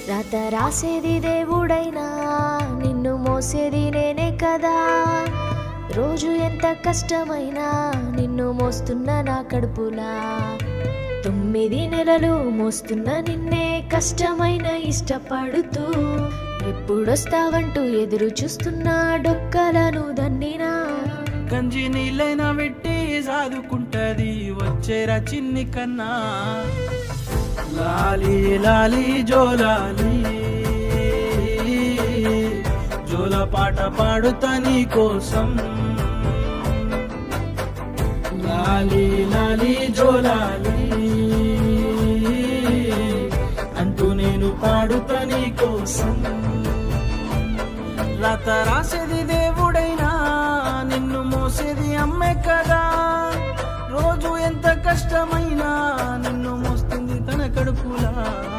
రాత రాసేది దేవుడైనా నిన్ను మోసేది నేనే కదా. రోజు ఎంత కష్టమైనా నిన్ను మోస్తున్న నా కడుపులా. 9 నెలలు మోస్తున్న నిన్నే కష్టమైన ఇష్టపడుతూ ఎప్పుడొస్తావంటూ ఎదురు చూస్తున్నా డొక్కలను దన్నినా. గంజి నీళ్ళైనా పెట్టి సాదుకుంటది వచ్చేరా చిన్ని కన్నా. లాలి లాలి జోలాలి జోల పాట పాడుతా నీ కోసం. లాలి లాలి జోలాలి అంటూ నేను పాడుతా నీ కోసం. రాత రాసేది దేవుడైనా నిన్ను మోసేది అమ్మే కదా. రోజు ఎంత కష్టమైనా నిన్ను మోస్తుంది తన కడుపులా.